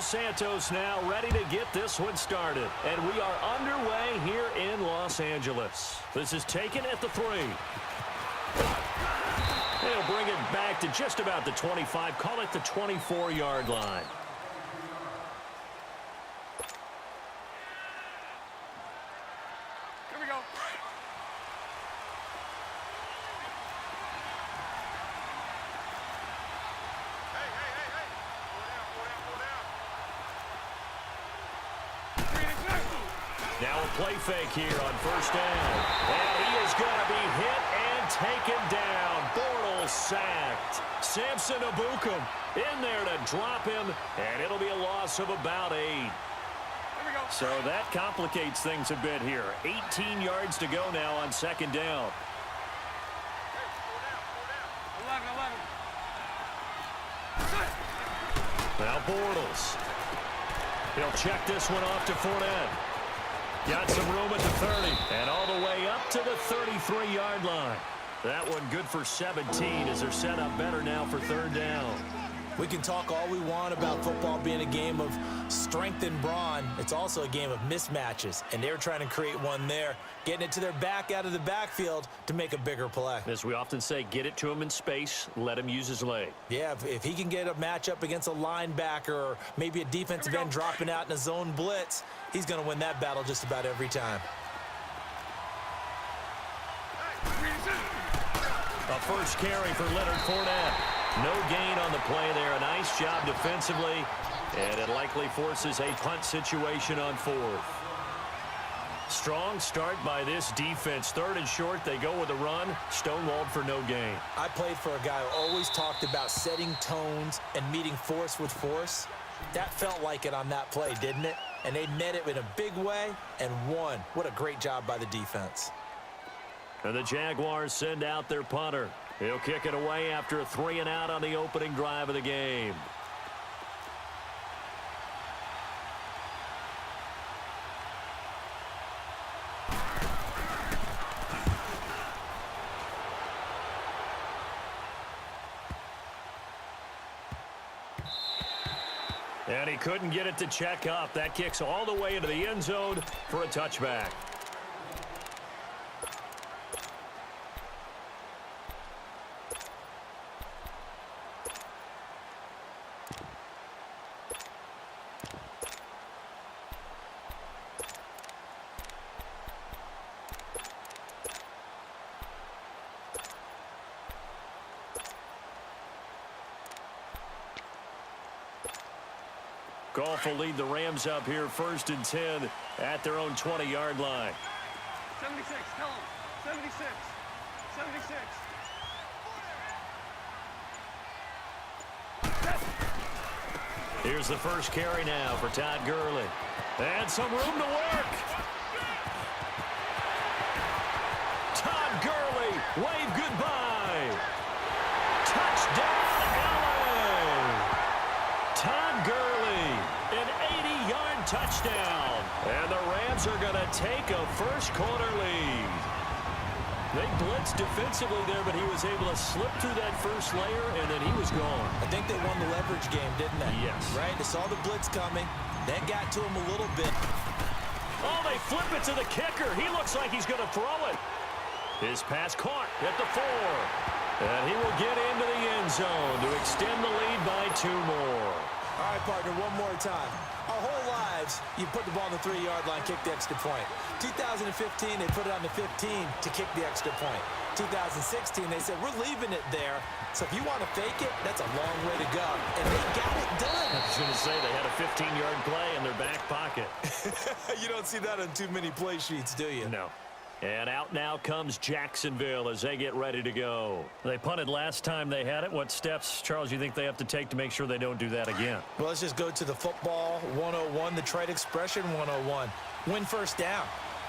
Santos now ready to get this one started. And we are underway here in Los Angeles. This is taken at the 3. They'll bring it back to just about the 25. Call it the 24-yard line. Here we go. Now a play fake here on first down. And he is going to be hit and taken down. Bortles sacked. Samson Abukum in there to drop him, and it'll be a loss of about 8. So that complicates things a bit here. 18 yards to go now on second down. 11. Now Bortles. He'll check this one off to Fournette. Got some room at the 30, and all the way up to the 33-yard line. That one good for 17 as they're set up better now for third down. We can talk all we want about football being a game of strength and brawn. It's also a game of mismatches, and they're trying to create one there, getting it to their back out of the backfield to make a bigger play. As we often say, get it to him in space, let him use his leg. Yeah, if he can get a matchup against a linebacker or maybe a defensive end dropping out in a zone blitz, he's going to win that battle just about every time. A first carry for Leonard Fournette. No gain on the play there. A nice job defensively, and it likely forces a punt situation on 4th. Strong start by this defense. 3rd and short, they go with a run. Stonewalled for no gain. I played for a guy who always talked about setting tones and meeting force with force. That felt like it on that play, didn't it? And they met it in a big way and won. What a great job by the defense. And the Jaguars send out their punter. He'll kick it away after a 3-and-out on the opening drive of the game. And he couldn't get it to check up. That kicks all the way into the end zone for a touchback. Goff will lead the Rams up here 1st and 10 at their own 20-yard line. 76, tell him. 76. 76. Here's the first carry now for Todd Gurley. And some room to work. Todd Gurley, wave goodbye. Touchdown, LA. Todd Gurley, an 80-yard touchdown. And the Rams are going to take a first-quarter lead. They blitzed defensively there, but he was able to slip through that first layer, and then he was gone. I think they won the leverage game, didn't they? Yes. Right? They saw the blitz coming. That got to him a little bit. Oh, they flip it to the kicker. He looks like he's going to throw it. His pass caught at the 4. And he will get into the end zone to extend the lead by 2 more. All right, partner, one more time. Our whole lives, you put the ball on the 3-yard line, kick the extra point. 2015, they put it on the 15 to kick the extra point. 2016, they said, we're leaving it there. So if you want to fake it, that's a long way to go. And they got it done. I was going to say they had a 15-yard play in their back pocket. You don't see that on too many play sheets, do you? No. And out now comes Jacksonville as they get ready to go. They punted last time they had it. What steps, Charles, you think they have to take to make sure they don't do that again? Well, let's just go to the football 101, the trade expression 101. Win first down.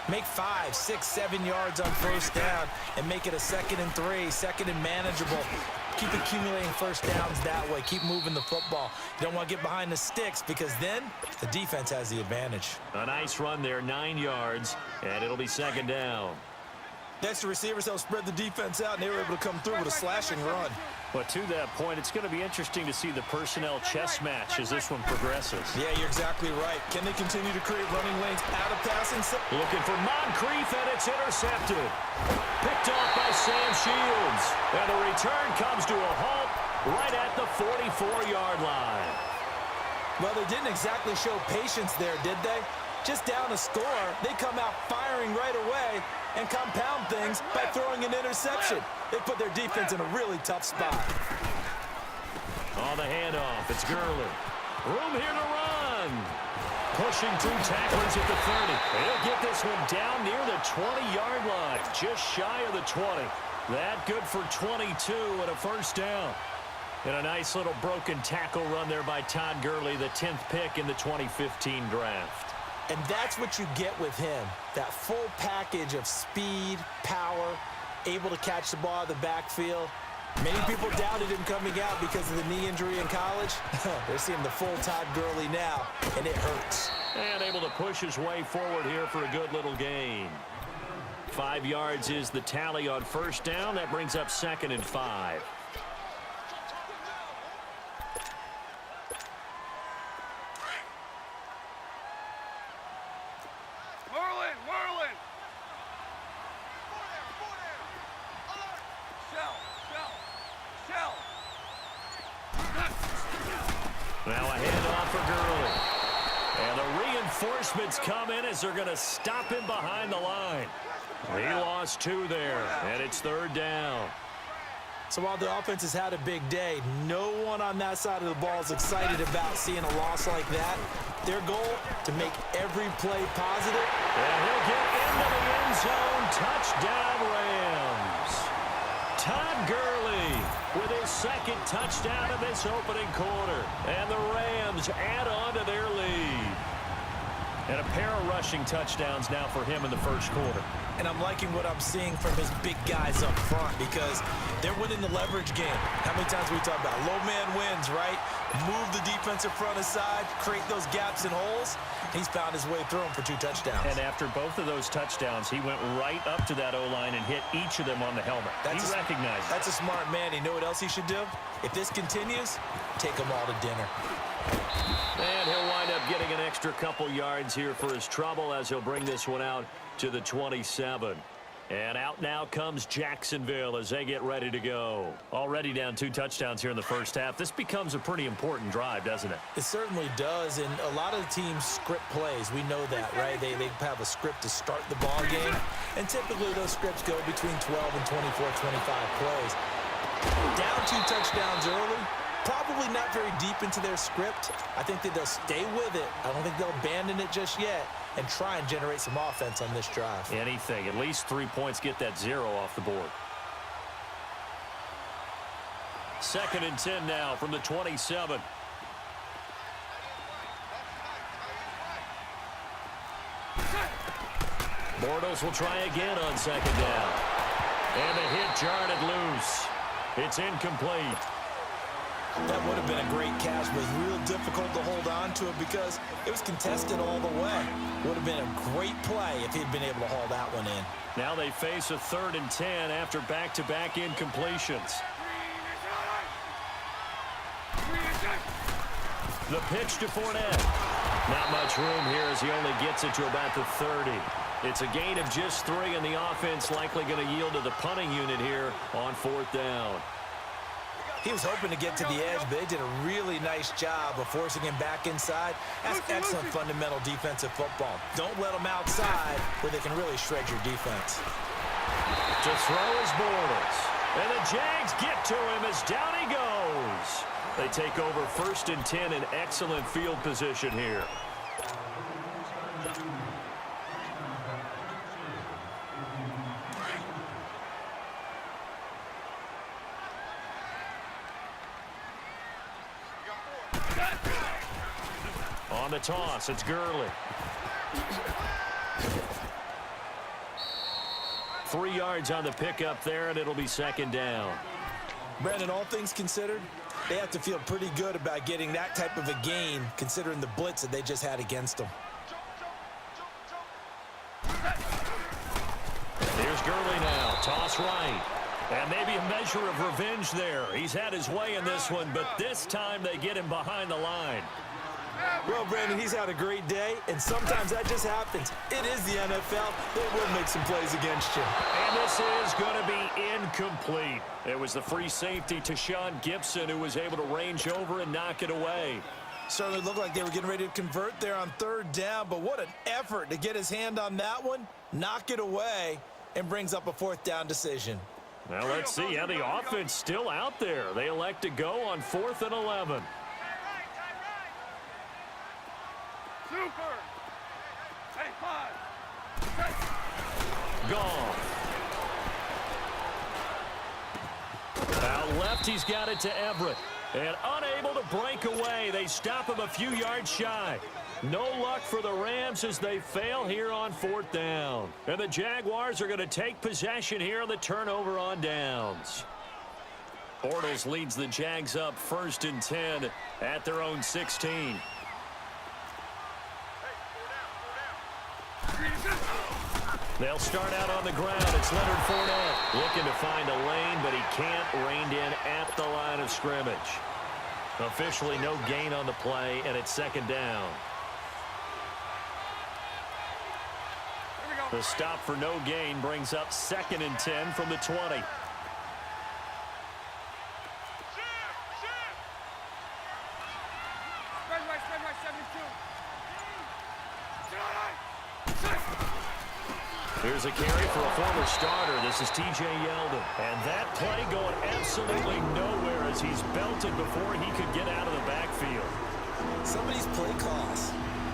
Make 5, 6, 7 yards on first down and make it a 2nd and 3, 2nd and manageable. Keep accumulating first downs that way. Keep moving the football. You don't want to get behind the sticks because then the defense has the advantage. A nice run there, 9 yards, and it'll be 2nd down. Next to receivers, they'll spread the defense out, and they were able to come through with a slashing run. But to that point, it's going to be interesting to see the personnel chess match as this one progresses. Yeah, you're exactly right. Can they continue to create running lanes out of passing? Looking for Moncrief, and it's intercepted. Picked off by Sam Shields. And the return comes to a halt right at the 44-yard line. Well, they didn't exactly show patience there, did they? Just down a score, they come out firing right away and compound things by throwing an interception. They put their defense in a really tough spot. On the handoff, it's Gurley. Room here to run. Pushing through tacklers at the 30. He'll get this one down near the 20-yard line, just shy of the 20. That good for 22 and a first down. And a nice little broken tackle run there by Todd Gurley, the 10th pick in the 2015 draft. And that's what you get with him, that full package of speed, power, able to catch the ball out of the backfield. Many people doubted him coming out because of the knee injury in college. They're seeing the full Todd Gurley now, and it hurts. And able to push his way forward here for a good little gain. 5 yards is the tally on first down. That brings up 2nd and 5. Now a handoff for Gurley. And the reinforcements come in as they're going to stop him behind the line. He lost 2 there, and it's 3rd down. So while the offense has had a big day, no one on that side of the ball is excited about seeing a loss like that. Their goal, to make every play positive. And he'll get into the end zone. Touchdown, Rams. Todd Gurley with his 2nd touchdown in this opening quarter. And the Rams add on to their lead. And a pair of rushing touchdowns now for him in the first quarter. And I'm liking what I'm seeing from his big guys up front because they're winning the leverage game. How many times we talk about low man wins, right? Move the defensive front aside, create those gaps and holes. He's found his way through them for 2 touchdowns. And after both of those touchdowns, he went right up to that O-line and hit each of them on the helmet. He recognized it. That's a smart man. You know what else he should do? If this continues, take them all to dinner. And he'll wind up getting an extra couple yards here for his trouble as he'll bring this one out to the 27. And out now comes Jacksonville as they get ready to go. Already down 2 touchdowns here in the first half. This becomes a pretty important drive, doesn't it? It certainly does, and a lot of the teams script plays. We know that, right? They have a script to start the ball game, and typically those scripts go between 12 and 24, 25 plays. Down 2 touchdowns early. Probably not very deep into their script. I think that they'll stay with it. I don't think they'll abandon it just yet and try and generate some offense on this drive. Anything. At least 3 points, get that 0 off the board. 2nd and 10 now from the 27. Bortles will try again on 2nd down. And the hit jarred it loose. It's incomplete. That would have been a great catch, but it was real difficult to hold on to it because it was contested all the way. Would have been a great play if he'd been able to haul that one in. Now they face a 3rd and 10 after back-to-back incompletions. The pitch to Fournette. Not much room here as he only gets it to about the 30. It's a gain of just 3, and the offense likely going to yield to the punting unit here on 4th down. He was hoping to get to the edge, but they did a really nice job of forcing him back inside. That's excellent fundamental defensive football. Don't let them outside where they can really shred your defense. To throw is Bortles. And the Jags get to him as down he goes. They take over 1st and 10 in excellent field position here. On the toss, it's Gurley. 3 yards on the pickup there, and it'll be 2nd down. Brandon, all things considered, they have to feel pretty good about getting that type of a gain, considering the blitz that they just had against them. Here's Gurley now. Toss right. And maybe a measure of revenge there. He's had his way in this one, but this time they get him behind the line. Well, Brandon, he's had a great day, and sometimes that just happens. It is the NFL. They will make some plays against you. And this is going to be incomplete. It was the free safety to Sean Gibson who was able to range over and knock it away. Certainly looked like they were getting ready to convert there on third down, but what an effort to get his hand on that one, knock it away, and brings up a fourth down decision. Now let's see how the offense still out there. They elect to go on 4th and 11. Super. Hey, 5. Gone. Out left, he's got it to Everett. And unable to break away, they stop him a few yards shy. No luck for the Rams as they fail here on 4th down. And the Jaguars are going to take possession here on the turnover on downs. Bortles leads the Jags up 1st and 10 at their own 16. They'll start out on the ground. It's Leonard Fournette looking to find a lane, but he can't rein in at the line of scrimmage. Officially no gain on the play, and it's 2nd down. The stop for no gain brings up 2nd and 10 from the 20. Spread right, 72. Here's a carry for a former starter. This is T.J. Yeldon. And that play going absolutely nowhere as he's belted before he could get out of the backfield. Some of these play calls,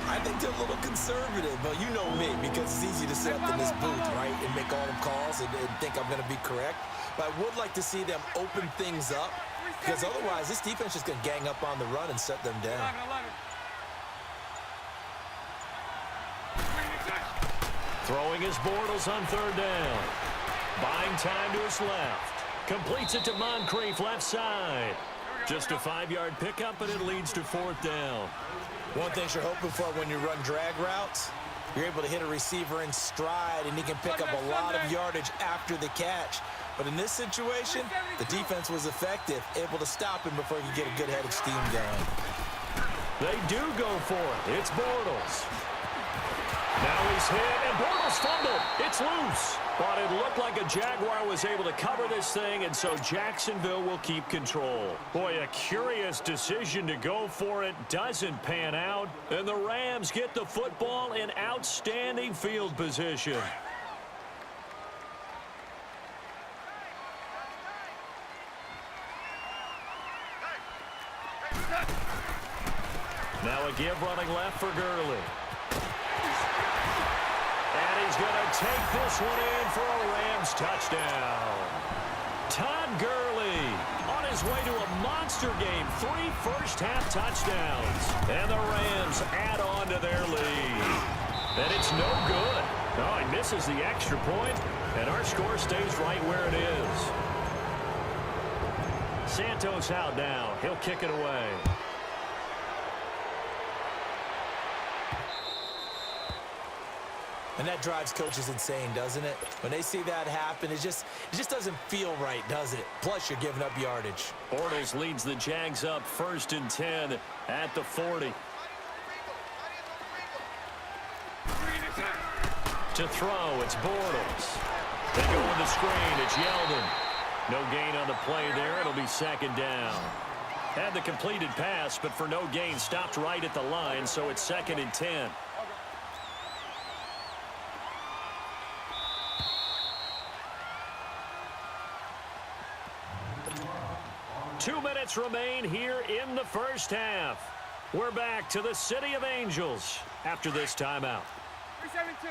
I think they're a little conservative, but you know me, because it's easy to sit up in this booth, right, and make all the calls and think I'm going to be correct. But I would like to see them open things up, because otherwise this defense is going to gang up on the run and shut them down. 11. Throwing his Bortles on 3rd down. Buying time to his left. Completes it to Moncrief left side. Just a 5-yard pickup, and it leads to 4th down. One thing you're hoping for when you run drag routes, you're able to hit a receiver in stride, and he can pick up a lot of yardage after the catch. But in this situation, the defense was effective, able to stop him before he could get a good head of steam going. They do go for it. It's Bortles. Now he's hit, and Bortles fumbled. It's loose. But it looked like a Jaguar was able to cover this thing, and so Jacksonville will keep control. Boy, a curious decision to go for it. Doesn't pan out. And the Rams get the football in outstanding field position. Now a give running left for Gurley. And he's going to take this one in for a Rams touchdown. Todd Gurley on his way to a monster game. 3 first-half touchdowns. And the Rams add on to their lead. And it's no good. Oh, he misses the extra point, and our score stays right where it is. Santos out now. He'll kick it away. And that drives coaches insane, doesn't it? When they see that happen, it just doesn't feel right, does it? Plus, you're giving up yardage. Bortles leads the Jags up 1st and 10 at the 40. To throw, it's Bortles. They go with the screen. It's Yeldon. No gain on the play there. It'll be 2nd down. Had the completed pass, but for no gain, stopped right at the line, so it's 2nd and 10. 2 minutes remain here in the first half. We're back to the City of Angels after this timeout. 372.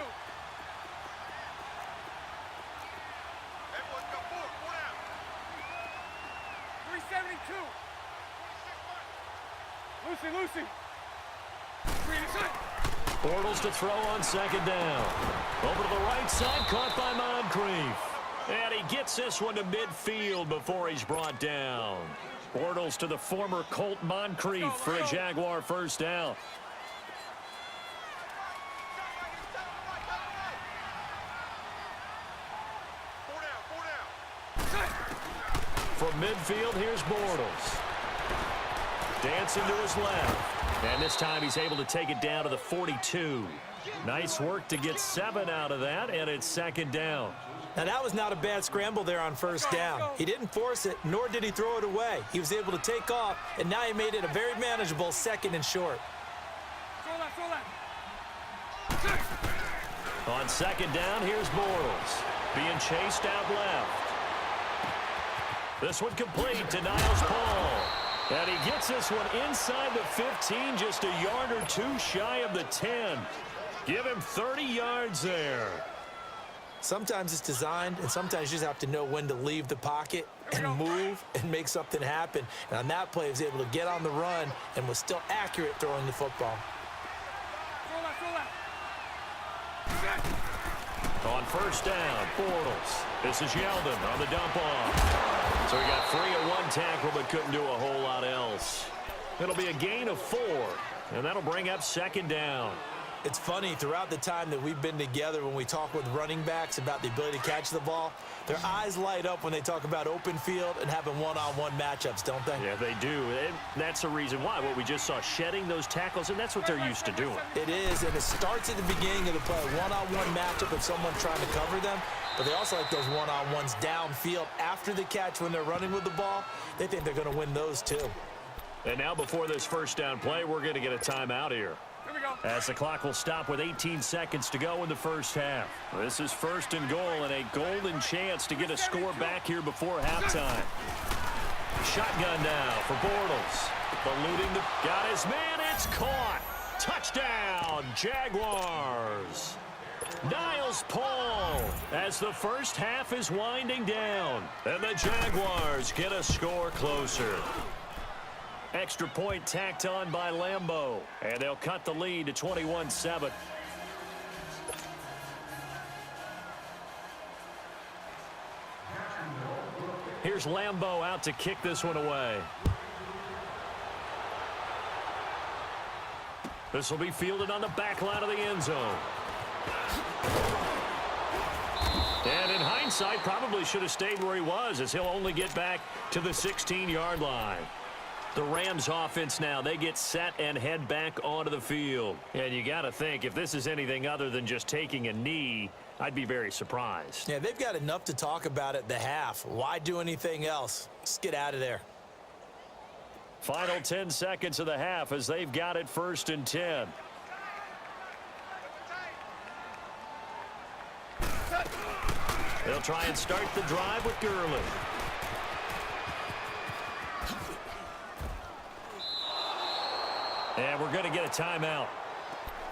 Everyone's got 4 down. 372. Lucy. Bortles to throw on 2nd down. Over to the right side, caught by Moncrief. And he gets this one to midfield before he's brought down. Bortles to the former Colt Moncrief for a Jaguar first down. midfield, here's Bortles. Dancing to his left. And this time he's able to take it down to the 42. Nice work to get 7 out of that, and it's second down. Now, that was not a bad scramble there on first down. He didn't force it, nor did he throw it away. He was able to take off, and now he made it a very manageable second and short. On second down, here's Bortles. Being chased out left. This one complete to Niles Paul. And he gets this one inside the 15, just a yard or two shy of the 10. Give him 30 yards there. Sometimes it's designed, and sometimes you just have to know when to leave the pocket and move and make something happen. And on that play, he was able to get on the run and was still accurate throwing the football. On first down, Bortles. This is Yeldon on the dump off. So he got free of one tackle but couldn't do a whole lot else. It'll be a gain of 4, and that'll bring up second down. It's funny, throughout the time that we've been together, when we talk with running backs about the ability to catch the ball, their eyes light up when they talk about open field and having one-on-one matchups, don't they? Yeah, they do. And that's the reason why. What we just saw, shedding those tackles, and that's what they're used to doing. It is, and it starts at the beginning of the play. One-on-one matchup with someone trying to cover them, but they also like those one-on-ones downfield after the catch when they're running with the ball. They think they're going to win those too. And now before this first down play, we're going to get a timeout here. As the clock will stop with 18 seconds to go in the first half. This is first and goal and a golden chance to get a score back here before halftime. Shotgun now for Bortles. Eluding the... Got his man. It's caught. Touchdown, Jaguars. Niles Paul as the first half is winding down. And the Jaguars get a score closer. Extra point tacked on by Lambeau. And they'll cut the lead to 21-7. Here's Lambeau out to kick this one away. This will be fielded on the back line of the end zone. And in hindsight, probably should have stayed where he was, as he'll only get back to the 16-yard line. The Rams offense now, they get set and head back onto the field. And you got to think, if this is anything other than just taking a knee, I'd be very surprised. Yeah, they've got enough to talk about at the half. Why do anything else? Just get out of there. Final 10 seconds of the half as they've got it first and 10. They'll try and start the drive with Gurley. And we're going to get a timeout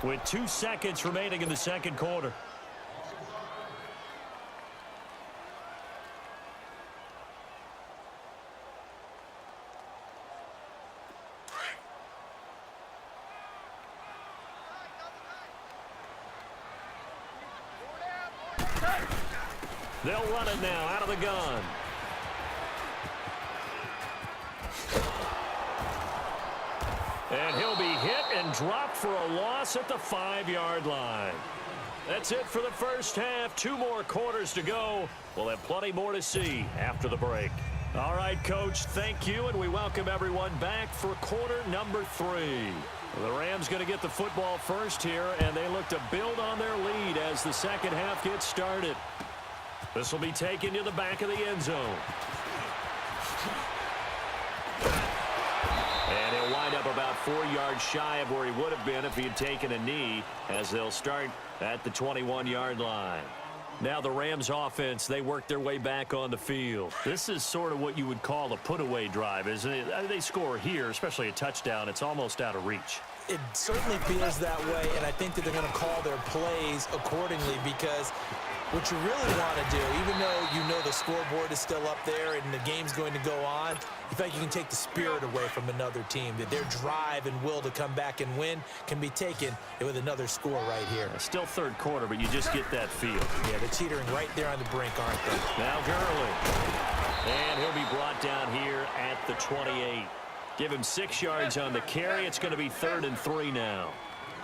with 2 seconds remaining in the second quarter. They'll run it now out of the gun. And he'll be hit and dropped for a loss at the 5-yard line. That's it for the first half. 2 more quarters to go. We'll have plenty more to see after the break. All right, Coach, thank you, and we welcome everyone back for quarter number 3. The Rams going to get the football first here, and they look to build on their lead as the second half gets started. This will be taken to the back of the end zone. And he'll wind up about 4 yards shy of where he would have been if he had taken a knee, as they'll start at the 21-yard line. Now the Rams offense, they work their way back on the field. This is sort of what you would call a put-away drive, isn't it? They score here, especially a touchdown. It's almost out of reach. It certainly feels that way, and I think that they're going to call their plays accordingly, because what you really want to do, even though you know the scoreboard is still up there and the game's going to go on, you think you can take the spirit away from another team, that their drive and will to come back and win can be taken with another score right here. Still third quarter, but you just get that feel. Yeah, they're teetering right there on the brink, aren't they? Now Gurley. And he'll be brought down here at the 28. Give him 6 yards on the carry. It's going to be 3rd and 3 now.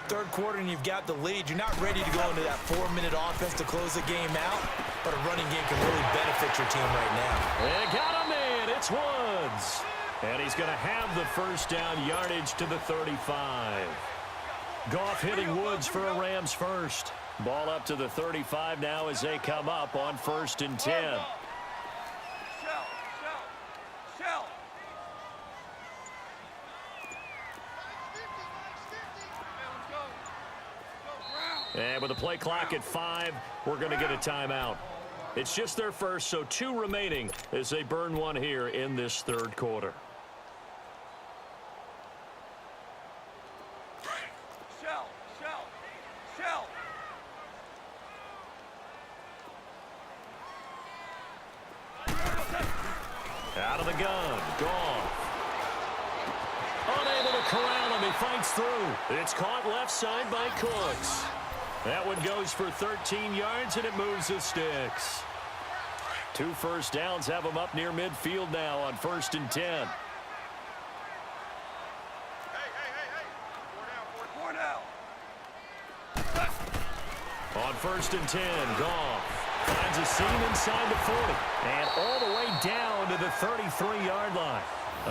Third quarter and you've got the lead. You're not ready to go into that 4-minute offense to close the game out, but a running game can really benefit your team right now. And got him in. It's Woods. And he's going to have the first down, yardage to the 35. Goff hitting Woods for a Rams first. Ball up to the 35 now as they come up on 1st and 10. Shell. And with the play clock at 5, we're going to get a timeout. It's just their first, so 2 remaining as they burn one here in this 3rd quarter. Shell. Out of the gun, Goff. Unable to corral him, he fights through. It's caught left side by Cooks. That one goes for 13 yards, and it moves the sticks. 2 first downs have them up near midfield now on 1st and 10. Four down. On 1st and 10, Goff finds a seam inside the 40. And all the way down to the 33-yard line.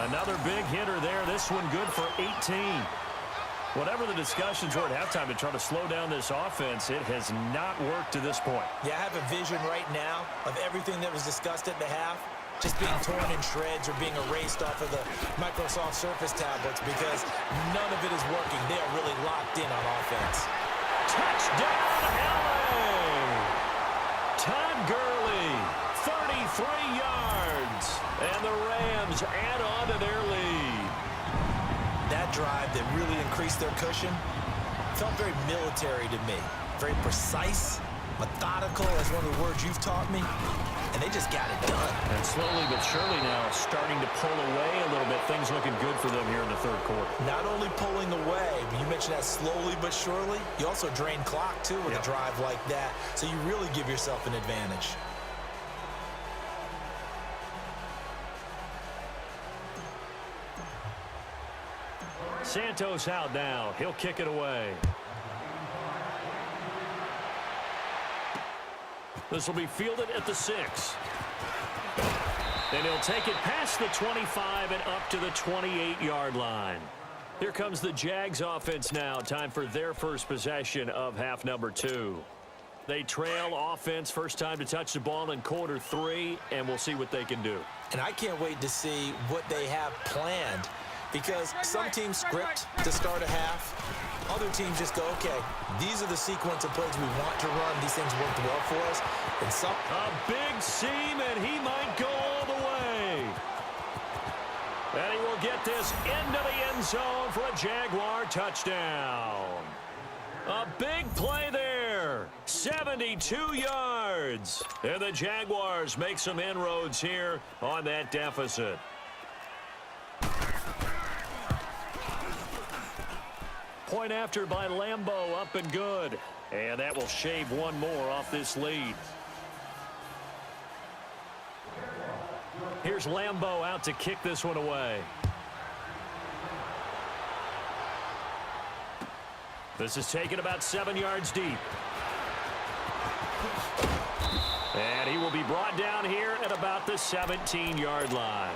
Another big hitter there. This one good for 18. Whatever the discussions were at halftime to try to slow down this offense, it has not worked to this point. Yeah, I have a vision right now of everything that was discussed at the half just being torn in shreds or being erased off of the Microsoft Surface tablets because none of it is working. They are really locked in on offense. Touchdown, LA! Todd Gurley, 33 yards. And the Rams add on to their lead. That drive that really increased their cushion felt very military to me. Very precise, methodical, that's one of the words you've taught me. And they just got it done. And slowly but surely now starting to pull away a little bit. Things looking good for them here in the 3rd quarter. Not only pulling away, but you mentioned that slowly but surely. You also drain clock, too, with a drive like that. So you really give yourself an advantage. Santos out now. He'll kick it away. This will be fielded at the 6. And he'll take it past the 25 and up to the 28-yard line. Here comes the Jags offense now. Time for their first possession of half number 2. They trail offense, first time to touch the ball in quarter 3, and we'll see what they can do. And I can't wait to see what they have planned. Because some teams script to start a half. Other teams just go, okay, these are the sequence of plays we want to run. These things worked well for us. And some... A big seam, and he might go all the way. And he will get this into the end zone for a Jaguar touchdown. A big play there. 72 yards. And the Jaguars make some inroads here on that deficit. Point after by Lambeau, up and good. And that will shave one more off this lead. Here's Lambeau out to kick this one away. This is taken about 7 yards deep. And he will be brought down here at about the 17-yard line.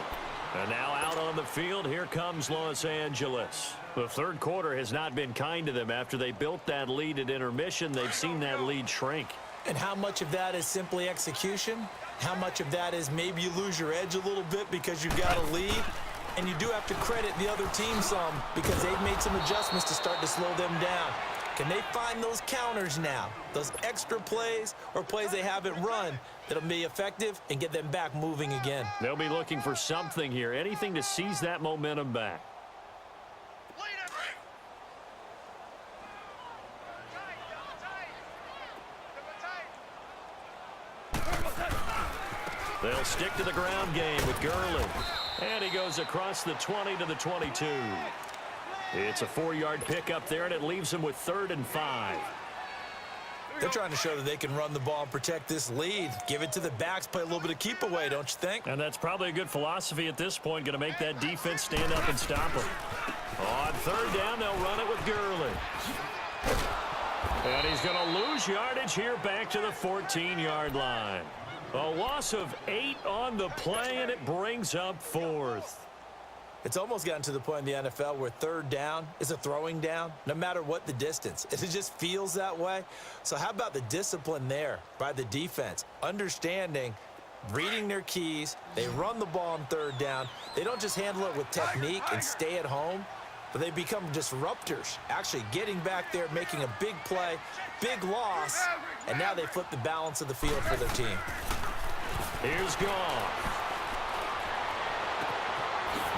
And now out on the field, here comes Los Angeles. The 3rd quarter has not been kind to them. After they built that lead at intermission, they've seen that lead shrink. And how much of that is simply execution? How much of that is maybe you lose your edge a little bit because you've got a lead? And you do have to credit the other team some because they've made some adjustments to start to slow them down. Can they find those counters now, those extra plays or plays they haven't run that'll be effective and get them back moving again? They'll be looking for something here, anything to seize that momentum back. They'll stick to the ground game with Gurley. And he goes across the 20 to the 22. It's a 4-yard pickup there, and it leaves him with 3rd and 5. They're trying to show that they can run the ball and protect this lead. Give it to the backs, play a little bit of keep away, don't you think? And that's probably a good philosophy at this point, going to make that defense stand up and stop them. On 3rd down, they'll run it with Gurley. And he's going to lose yardage here back to the 14-yard line. A loss of 8 on the play, and it brings up 4th. It's almost gotten to the point in the NFL where third down is a throwing down, no matter what the distance. It just feels that way. So how about the discipline there by the defense? Understanding, reading their keys. They run the ball on third down. They don't just handle it with technique and stay at home, but they become disruptors, actually getting back there, making a big play, big loss, and now they flip the balance of the field for their team. Here's Goff.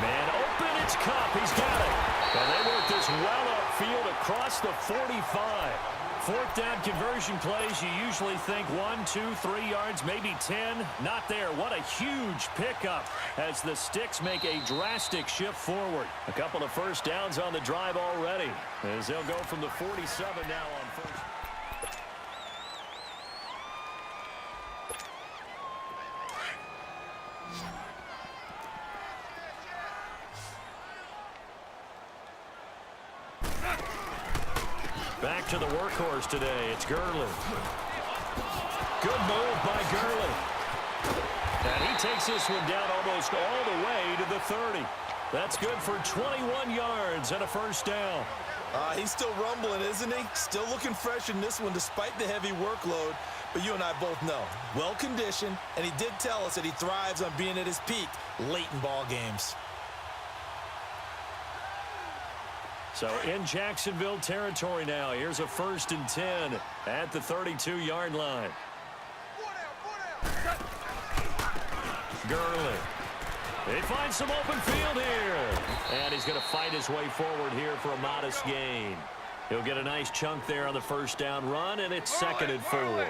Man open, it's Cup. He's got it. And they work this well upfield across the 45. Fourth down conversion plays, you usually think 1, 2, 3 yards, maybe 10. Not there. What a huge pickup as the Sticks make a drastic shift forward. A couple of first downs on the drive already as they'll go from the 47 now on first. Back to the workhorse today. It's Gurley. Good move by Gurley. And he takes this one down almost all the way to the 30. That's good for 21 yards and a first down. He's still rumbling, isn't he? Still looking fresh in this one despite the heavy workload. But you and I both know, well-conditioned, and he did tell us that he thrives on being at his peak late in ball games. So in Jacksonville territory now. Here's a 1st and 10 at the 32-yard line. Gurley. He finds some open field here. And he's going to fight his way forward here for a modest gain. He'll get a nice chunk there on the first down run, and it's 2nd and 4.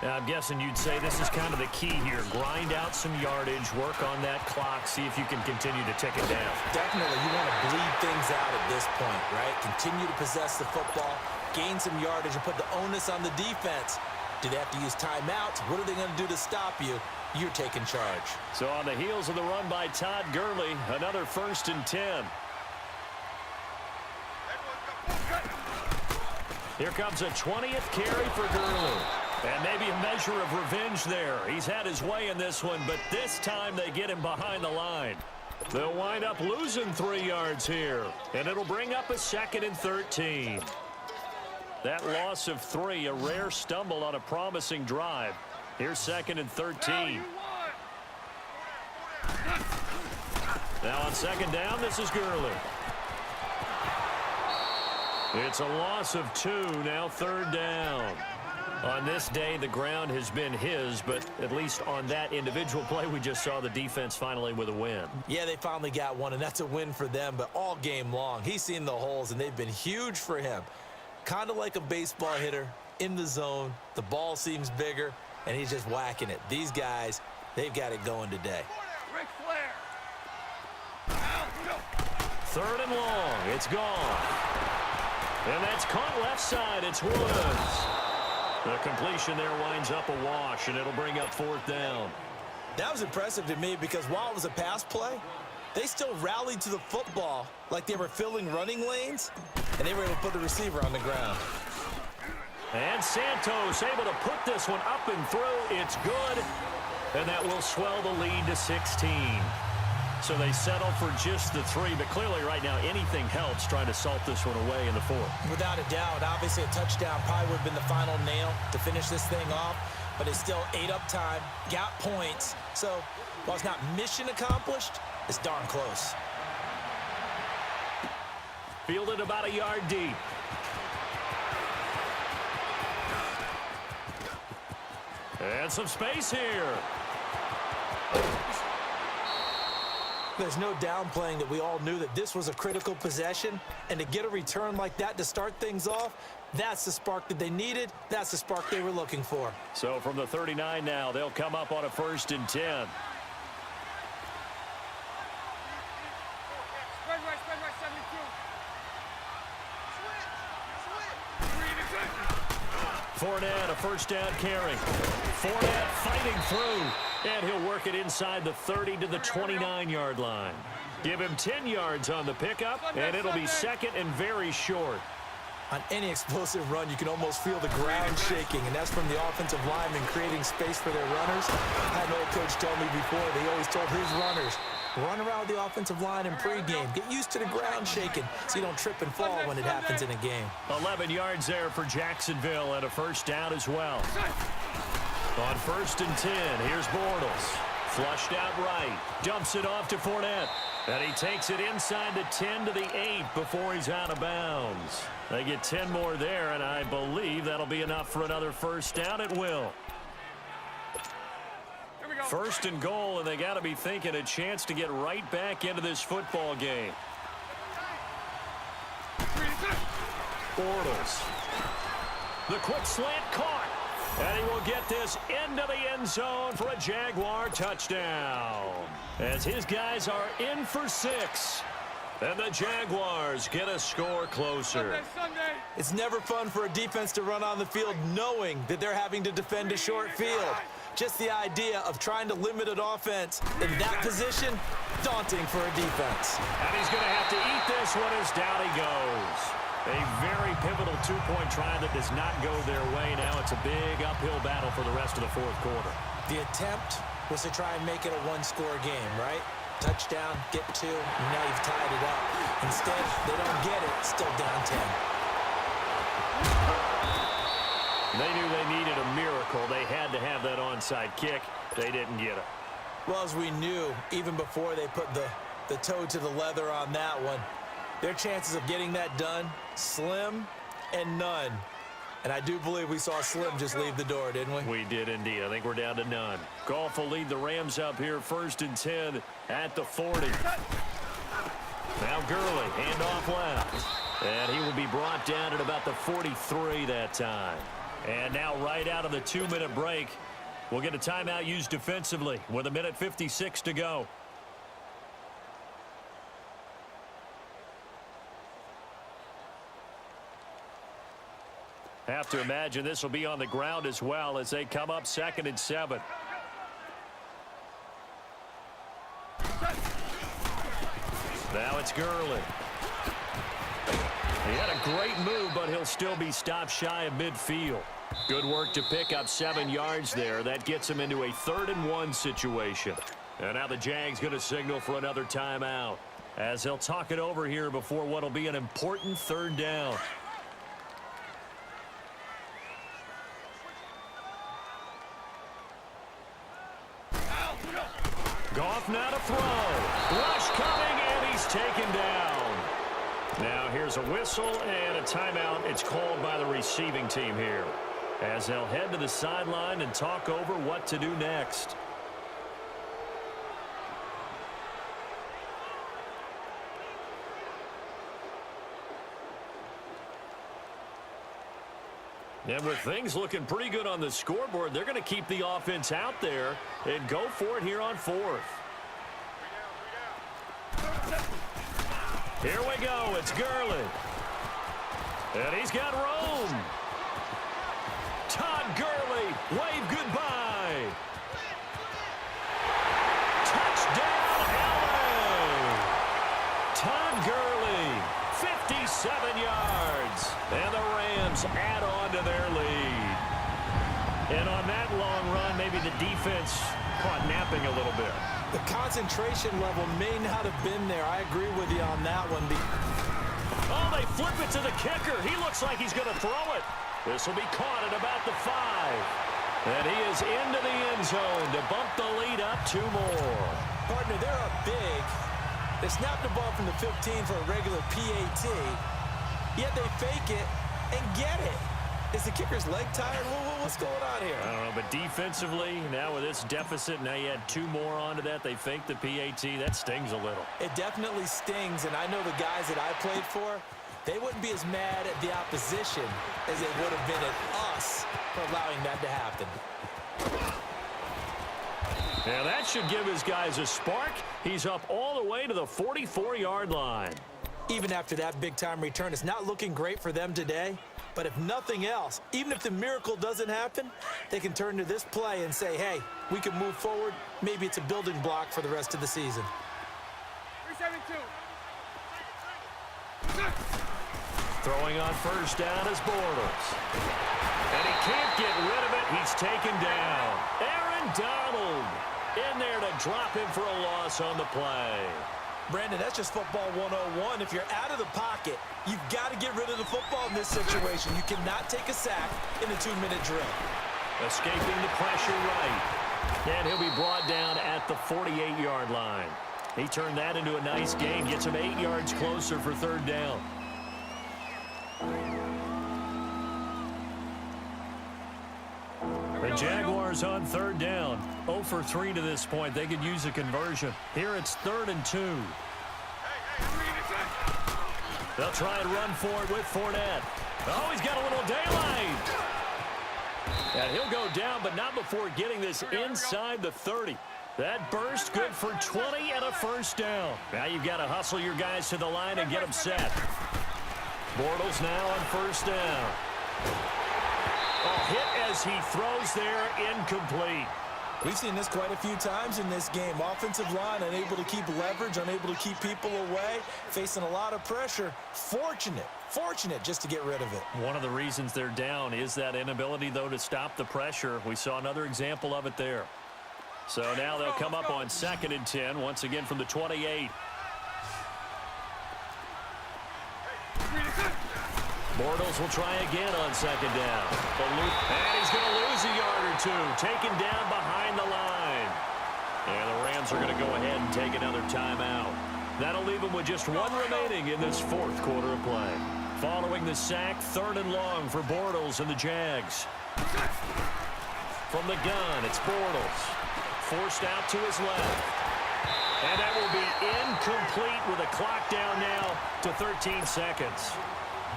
Now, I'm guessing you'd say this is kind of the key here. Grind out some yardage, work on that clock, see if you can continue to tick it down. Definitely, you want to bleed things out at this point, right? Continue to possess the football, gain some yardage, and put the onus on the defense. Do they have to use timeouts? What are they going to do to stop you? You're taking charge. So on the heels of the run by Todd Gurley, another 1st and 10. Here comes a 20th carry for Gurley. And maybe a measure of revenge there. He's had his way in this one, but this time they get him behind the line. They'll wind up losing 3 yards here, and it'll bring up a 2nd and 13. That loss of 3, a rare stumble on a promising drive. Here's 2nd and 13. Now on 2nd down, this is Gurley. It's a loss of 2, now 3rd down. On this day, the ground has been his, but at least on that individual play, we just saw the defense finally with a win. Yeah, they finally got one, and that's a win for them, but all game long, he's seen the holes, and they've been huge for him. Kind of like a baseball hitter in the zone. The ball seems bigger, and he's just whacking it. These guys, they've got it going today. Ric Flair. 3rd and long. It's gone. And that's caught left side. It's Woods. The completion there winds up a wash, and it'll bring up 4th down. That was impressive to me because while it was a pass play, they still rallied to the football like they were filling running lanes, and they were able to put the receiver on the ground. And Santos able to put this one up and through. It's good, and that will swell the lead to 16. So they settle for just the 3, but clearly right now anything helps trying to salt this one away in the 4th. Without a doubt, obviously a touchdown probably would have been the final nail to finish this thing off, but it's still ate up time, got points. So while it's not mission accomplished, it's darn close. Fielded about a yard deep. And some space here. There's no downplaying that we all knew that this was a critical possession, and to get a return like that to start things off, that's the spark that they needed. That's the spark they were looking for. So from the 39 now, they'll come up on a 1st and 10. Spread right, 72. Fournette, a 1st down carry. Fournette fighting through. And he'll work it inside the 30 to the 29-yard line. Give him 10 yards on the pickup, and it'll be 2nd and very short. On any explosive run, you can almost feel the ground shaking, and that's from the offensive linemen creating space for their runners. I had an old coach tell me before, they always told his runners, run around the offensive line in pregame. Get used to the ground shaking so you don't trip and fall when it happens in a game. 11 yards there for Jacksonville and a first down as well. On 1st and 10, here's Bortles. Flushed out right. Dumps it off to Fournette. And he takes it inside the 10 to the 8 before he's out of bounds. They get 10 more there, and I believe that'll be enough for another first down. It will. 1st and goal, and they got to be thinking a chance to get right back into this football game. Bortles. The quick slant caught. And he will get this into the end zone for a Jaguar touchdown. As his guys are in for 6. And the Jaguars get a score closer. Sunday. It's never fun for a defense to run on the field knowing that they're having to defend a short field. Just the idea of trying to limit an offense in that position, daunting for a defense. And he's going to have to eat this one as down he goes. A very pivotal two-point try that does not go their way. Now it's a big uphill battle for the rest of the 4th quarter. The attempt was to try and make it a one-score game, right? Touchdown, get 2, and now you've tied it up. Instead, they don't get it, still down 10. They knew they needed a miracle. They had to have that onside kick. They didn't get it. Well, as we knew, even before they put the toe to the leather on that one, their chances of getting that done, slim and none. And I do believe we saw Slim just leave the door, didn't we? We did indeed. I think we're down to none. Goff will lead the Rams up here 1st and 10 at the 40. Now Gurley, handoff left. And he will be brought down at about the 43 that time. And now right out of the 2-minute break, we'll get a timeout used defensively with 1:56 to go. Have to imagine this will be on the ground as well as they come up 2nd and 7. Now it's Gurley. He had a great move, but he'll still be stopped shy of midfield. Good work to pick up 7 yards there. That gets him into a 3rd and 1 situation. And now the Jags going to signal for another timeout as they'll talk it over here before what will be an important 3rd down. Goff now to throw. Rush coming, and he's taken down. Now here's a whistle and a timeout. It's called by the receiving team here as they'll head to the sideline and talk over what to do next. And with things looking pretty good on the scoreboard, they're going to keep the offense out there and go for it here on 4th. Here we go. It's Gurley. And he's got room. Todd Gurley, wave goodbye. Touchdown, LA. Todd Gurley, 57 yards. And the Rams add on to their lead. And on that long run, maybe the defense caught napping a little bit. The concentration level may not have been there. I agree with you on that one. Oh, they flip it to the kicker. He looks like he's going to throw it. This will be caught at about the 5. And he is into the end zone to bump the lead up 2 more. Partner, they're up big. They snapped the ball from the 15 for a regular PAT. Yet they fake it and get it. Is the kicker's leg tired? What's going on here? I don't know, but defensively, now with this deficit, now you add 2 more onto that. They faked the PAT. That stings a little. It definitely stings, and I know the guys that I played for, they wouldn't be as mad at the opposition as they would have been at us for allowing that to happen. Now that should give his guys a spark. He's up all the way to the 44-yard line. Even after that big-time return, it's not looking great for them today. But if nothing else, even if the miracle doesn't happen, they can turn to this play and say, hey, we can move forward. Maybe it's a building block for the rest of the season. 372. Throwing on first down is Bortles. And he can't get rid of it. He's taken down. Aaron Donald in there to drop him for a loss on the play. Brandon, that's just football 101. If you're out of the pocket, you've got to get rid of the football in this situation. You cannot take a sack in a 2-minute drill. Escaping the pressure right. And he'll be brought down at the 48-yard line. He turned that into a nice gain. Gets him 8 yards closer for third down. The Jaguars on third down. 0 for 3 to this point. They could use a conversion. Here it's 3rd and 2. They'll try and run for it with Fournette. Oh, he's got a little daylight. And he'll go down, but not before getting this inside the 30. That burst good for 20 and a first down. Now you've got to hustle your guys to the line and get them set. Bortles now on first down. A hit as he throws there, incomplete. We've seen this quite a few times in this game. Offensive line unable to keep leverage, unable to keep people away, facing a lot of pressure. Fortunate just to get rid of it. One of the reasons they're down is that inability, though, to stop the pressure. We saw another example of it there. So now they'll come up on 2nd and 10, once again from the 28. Bortles will try again on 2nd down. And he's going to lose a yard or two. Taken down behind the line. And the Rams are going to go ahead and take another timeout. That'll leave them with just one remaining in this 4th quarter of play. Following the sack, 3rd and long for Bortles and the Jags. From the gun, it's Bortles. Forced out to his left. And that will be incomplete with a clock down now to 13 seconds.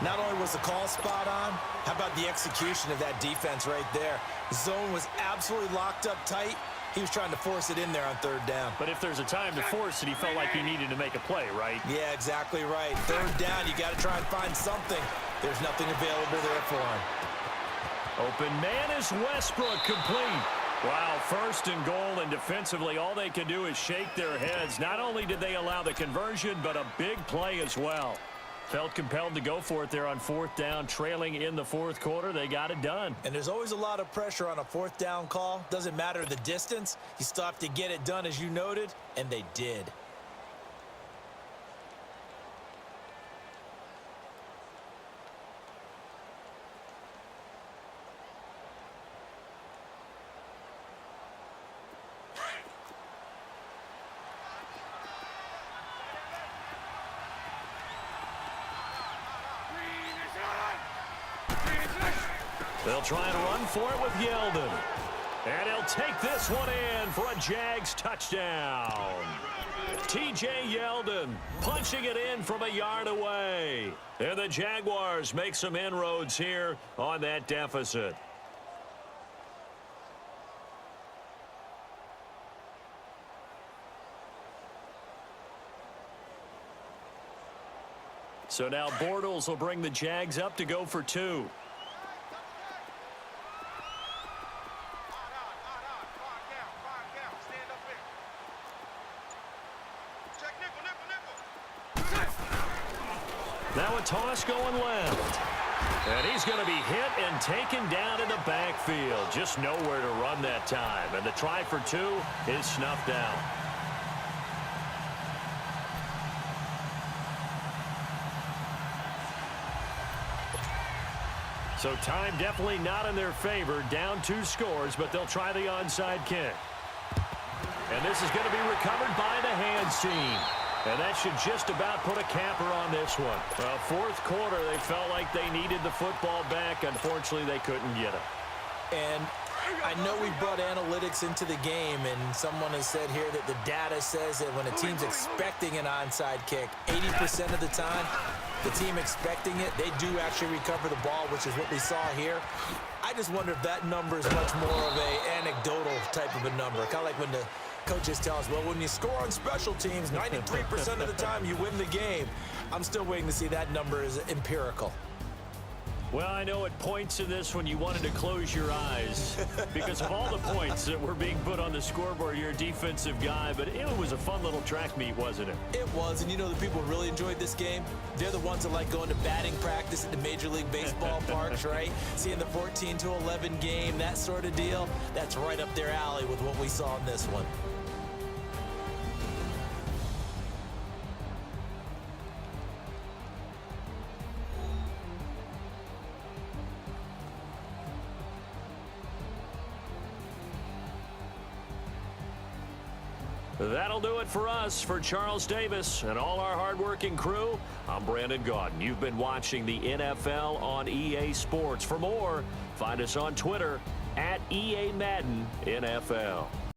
Not only was the call spot on, how about the execution of that defense right there? The zone was absolutely locked up tight. He was trying to force it in there on 3rd down. But if there's a time to force it, he felt like he needed to make a play, right? Yeah, exactly right. 3rd down, you got to try and find something. There's nothing available there for him. Open man is Westbrook, complete. Wow, 1st and goal, and defensively, all they can do is shake their heads. Not only did they allow the conversion, but a big play as well. Felt compelled to go for it there on 4th down, trailing in the 4th quarter. They got it done. And there's always a lot of pressure on a 4th down call. Doesn't matter the distance. You still have to get it done, as you noted, and they did. They'll try and run for it with Yeldon. And he'll take this one in for a Jags touchdown. T.J. Yeldon punching it in from a yard away. And the Jaguars make some inroads here on that deficit. So now Bortles will bring the Jags up to go for 2. Now a toss going left. And he's going to be hit and taken down in the backfield. Just nowhere to run that time. And the try for 2 is snuffed out. So time definitely not in their favor. Down 2 scores, but they'll try the onside kick. And this is going to be recovered by the hands team. And that should just about put a capper on this one. 4th quarter, they felt like they needed the football back. Unfortunately, they couldn't get it. And I know we brought analytics into the game, and someone has said here that the data says that when a team's expecting an onside kick, 80% of the time, the team expecting it, they do actually recover the ball, which is what we saw here. I just wonder if that number is much more of an anecdotal type of a number. Kind of like when the coaches tell us, well, when you score on special teams, 93% of the time you win the game. I'm still waiting to see that number is empirical. Well, I know at points in this one you wanted to close your eyes because of all the points that were being put on the scoreboard. You're a defensive guy, but it was a fun little track meet, wasn't it? It was, and you know the people who really enjoyed this game? They're the ones that like going to batting practice at the Major League Baseball parks, right? Seeing the 14-11 game, that sort of deal. That's right up their alley with what we saw in this one. That'll do it for us. For Charles Davis and all our hardworking crew, I'm Brandon Gaudin. You've been watching the NFL on EA Sports. For more, find us on Twitter @EA Madden NFL.